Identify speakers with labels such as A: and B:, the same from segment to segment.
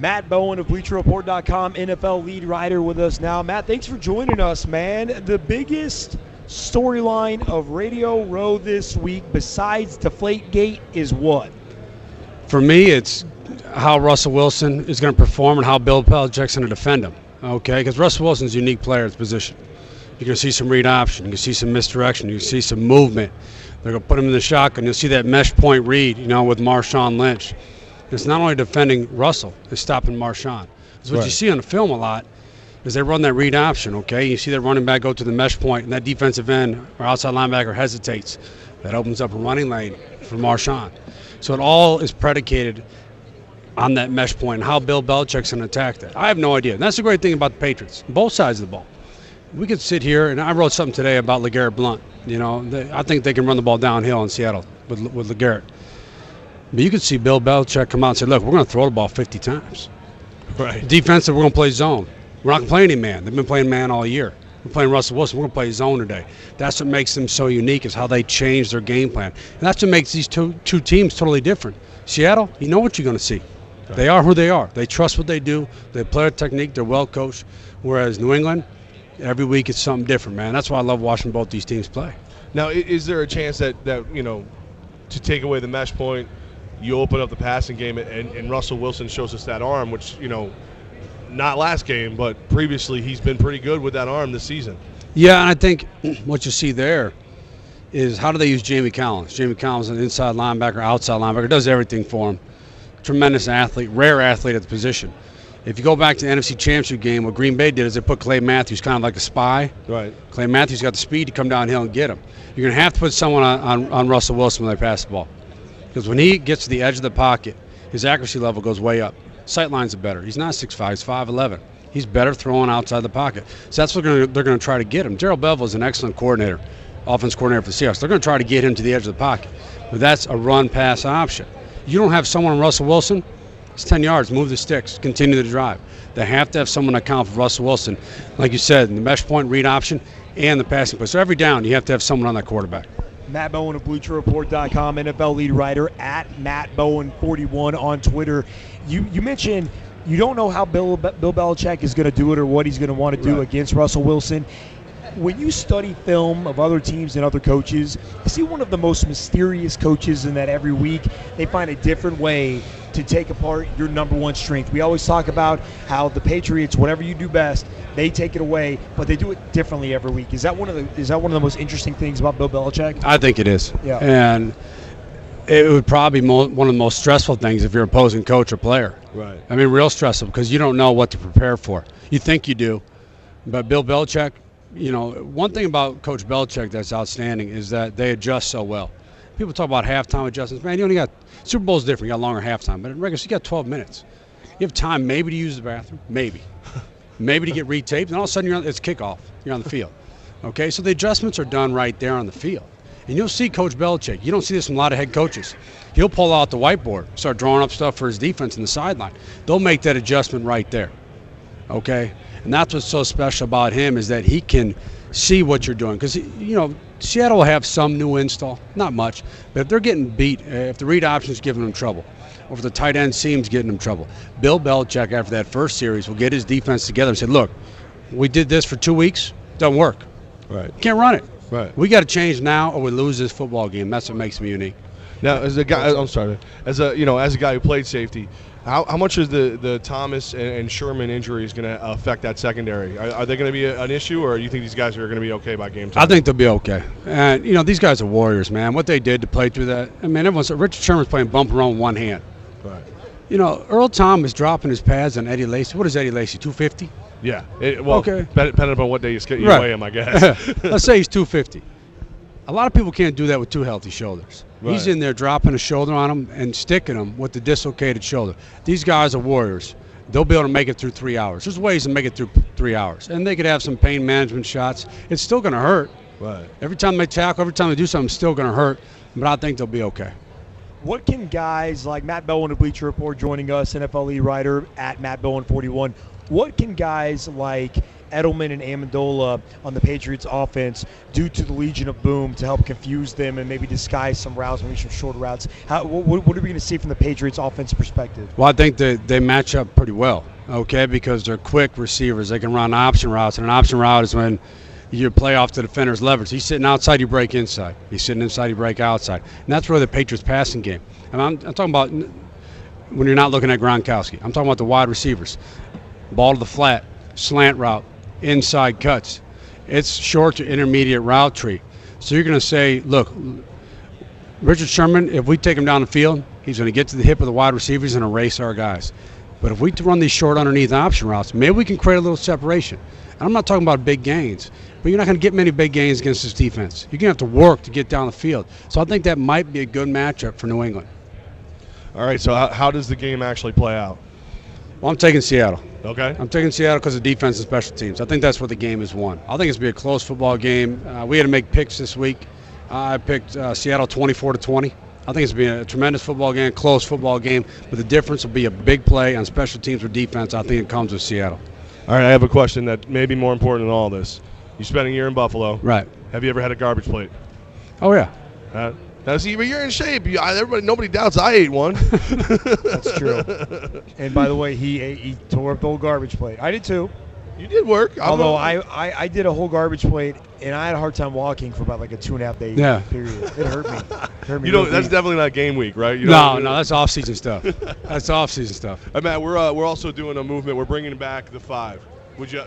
A: Matt Bowen of BleacherReport.com, NFL lead writer with us now. Matt, thanks for joining us, man. The biggest storyline of Radio Row this week, besides Deflategate, is what?
B: For me, it's how Russell Wilson is going to perform and how Bill Belichick's going to defend him. Okay, because Russell Wilson's a unique player at his position. You're going to see some read option. You can see some misdirection. You can see some movement. They're going to put him in the shotgun. You'll see that mesh point read, with Marshawn Lynch. It's not only defending Russell, it's stopping Marshawn. Because what you see on the film a lot is they run that read option, okay? You see that running back go to the mesh point, and that defensive end or outside linebacker hesitates. That opens up a running lane for Marshawn. So it all is predicated on that mesh point and how Bill Belichick's going to attack that. I have no idea. And that's the great thing about the Patriots, both sides of the ball. We could sit here, and I wrote something today about LeGarrette Blount. I think they can run the ball downhill in Seattle with LeGarrette. But you could see Bill Belichick come out and say, look, we're going to throw the ball 50 times.
C: Right.
B: Defensive, we're going to play zone. We're not going to play any man. They've been playing man all year. We're playing Russell Wilson. We're going to play zone today. That's what makes them so unique, is how they change their game plan. And that's what makes these two teams totally different. Seattle, you know what you're going to see. Right. They are who they are. They trust what they do. They play a technique. They're well coached. Whereas New England, every week it's something different, man. That's why I love watching both these teams play.
C: Now, is there a chance that to take away the mesh point, you open up the passing game, and Russell Wilson shows us that arm, which, not last game, but previously he's been pretty good with that arm this season.
B: Yeah, and I think what you see there is how do they use Jamie Collins? Jamie Collins is an inside linebacker, outside linebacker, does everything for him. Tremendous athlete, rare athlete at the position. If you go back to the NFC Championship game, what Green Bay did is they put Clay Matthews kind of like a spy.
C: Right.
B: Clay Matthews got the speed to come downhill and get him. You're going to have to put someone on Russell Wilson when they pass the ball. Because when he gets to the edge of the pocket, his accuracy level goes way up. Sight lines are better. He's not 6'5", he's 5'11". He's better throwing outside the pocket. So that's what they're going to try to get him. Gerald Bevel is an excellent coordinator, offense coordinator for the Seahawks. They're going to try to get him to the edge of the pocket. But that's a run-pass option. You don't have someone on Russell Wilson, it's 10 yards, move the sticks, continue the drive. They have to have someone account for Russell Wilson, like you said, in the mesh point read option and the passing play. So every down, you have to have someone on that quarterback.
A: Matt Bowen of BleacherReport.com, NFL lead writer at MattBowen41 on Twitter. You mentioned you don't know how Bill Belichick is going to do it or what he's going to want to do against Russell Wilson. When you study film of other teams and other coaches, I see one of the most mysterious coaches in that every week they find a different way to take apart your number one strength. We always talk about how the Patriots, whatever you do best, they take it away, but they do it differently every week. Is that one of the most interesting things about Bill Belichick?
B: I think it is.
A: Yeah.
B: And it would probably be one of the most stressful things if you're opposing coach or player.
C: Right.
B: I mean, real stressful because you don't know what to prepare for. You think you do, but Bill Belichick, one thing about Coach Belichick that's outstanding is that they adjust so well. People talk about halftime adjustments. Man, you only got – Super Bowl's different. You got longer halftime. But in regular, you got 12 minutes. You have time maybe to use the bathroom, maybe. Maybe to get retaped, and all of a sudden it's kickoff. You're on the field. Okay, so the adjustments are done right there on the field. And you'll see Coach Belichick. You don't see this from a lot of head coaches. He'll pull out the whiteboard, start drawing up stuff for his defense in the sideline. They'll make that adjustment right there. Okay? And that's what's so special about him is that he can see what you're doing. Because, Seattle will have some new install, not much. But if they're getting beat, if the read option is giving them trouble, or if the tight end seam's getting them trouble, Bill Belichick, after that first series, will get his defense together and say, look, we did this for 2 weeks. Doesn't work.
C: Right.
B: Can't run it.
C: Right.
B: We got to change now or we lose this football game. That's what makes me unique.
C: Now, as a guy, as a guy who played safety, how much is the Thomas and Sherman injuries going to affect that secondary? Are they going to be an issue, or do you think these guys are going to be okay by game time?
B: I think they'll be okay. And these guys are warriors, man. What they did to play through that. I mean, everyone said Richard Sherman's playing bump and run with one hand.
C: Right.
B: Earl Thomas dropping his pads on Eddie Lacy. What is Eddie Lacy? 250?
C: Yeah. Okay. Depending upon what day you weigh him, I guess.
B: Let's say he's 250. A lot of people can't do that with two healthy shoulders. Right. He's in there dropping a shoulder on him and sticking him with the dislocated shoulder. These guys are warriors. They'll be able to make it through 3 hours. There's ways to make it through 3 hours. And they could have some pain management shots. It's still going to hurt.
C: Right.
B: Every time they tackle, every time they do something, it's still going to hurt. But I think they'll be okay.
A: What can guys like Matt Bowen of Bleacher Report joining us, NFL lead writer at Matt Bowen 41, what can guys like Edelman and Amendola on the Patriots offense do to the Legion of Boom to help confuse them and maybe disguise some routes, maybe some short routes? What are we going to see from the Patriots offensive perspective?
B: Well, I think they match up pretty well, okay, because they're quick receivers. They can run option routes, and an option route is when you play off the defender's leverage. He's sitting outside, you break inside. He's sitting inside, you break outside. And that's really the Patriots passing game. And I'm talking about when you're not looking at Gronkowski. I'm talking about the wide receivers. Ball to the flat, slant route, inside cuts. It's short to intermediate route tree. So you're going to say, look, Richard Sherman, if we take him down the field, he's going to get to the hip of the wide receivers and erase our guys. But if we run these short underneath option routes, maybe we can create a little separation. And I'm not talking about big gains, but you're not going to get many big gains against this defense. You're going to have to work to get down the field. So I think that might be a good matchup for New England.
C: All right, so how does the game actually play out?
B: Well, I'm taking Seattle.
C: Okay.
B: I'm taking Seattle because of defense and special teams. I think that's where the game is won. I think it's going to be a close football game. We had to make picks this week. I picked Seattle 24-20. I think it's going to be a tremendous football game, close football game, but the difference will be a big play on special teams or defense. I think it comes with Seattle.
C: All right, I have a question that may be more important than all this. You spent a year in Buffalo.
B: Right.
C: Have you ever had a garbage plate?
B: Oh, yeah.
C: Now, see, but you're in shape. Nobody doubts I ate one.
A: That's true. And by the way, he tore up the whole garbage plate. I did too.
C: You did work.
A: Although I did a whole garbage plate, and I had a hard time walking for about like a 2.5 day period. It hurt me.
C: That's definitely not game week, right?
B: No, that's off-season stuff. That's off-season stuff.
C: Hey, Matt, we're also doing a movement. We're bringing back the 5.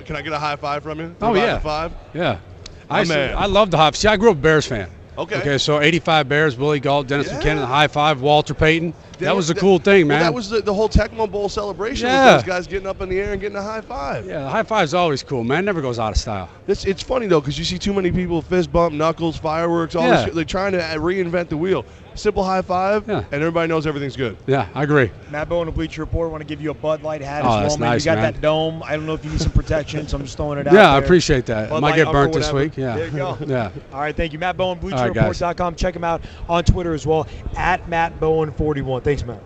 C: Can I get a high five from you?
B: Oh, yeah.
C: The 5?
B: Yeah. I love the high five. See, I grew up a Bears fan.
C: Okay,
B: so 85 Bears, Willie Gault, Dennis McKinnon, the high five, Walter Payton. That was the cool thing, man.
C: Well, that was the whole Tecmo Bowl celebration with those guys getting up in the air and getting a high five.
B: Yeah, the high five is always cool, man. It never goes out of style.
C: It's funny, though, because you see too many people fist bump, knuckles, fireworks, all this. They're trying to reinvent the wheel. Simple high five, and everybody knows everything's good.
B: Yeah, I agree.
A: Matt Bowen of Bleacher Report, want to give you a Bud Light hat as
B: well.
A: That's
B: nice,
A: you got
B: man.
A: that dome. I don't know if you need some protection, so I'm just throwing it out
B: there.
A: Yeah,
B: I appreciate that.
A: Bud
B: Might
A: Light
B: get burnt this week. Yeah.
A: There you go.
B: Yeah.
A: All right, thank you. Matt Bowen, BleacherReport.com. Check him out on Twitter as well, at Matt Bowen 41. Thanks, Matt.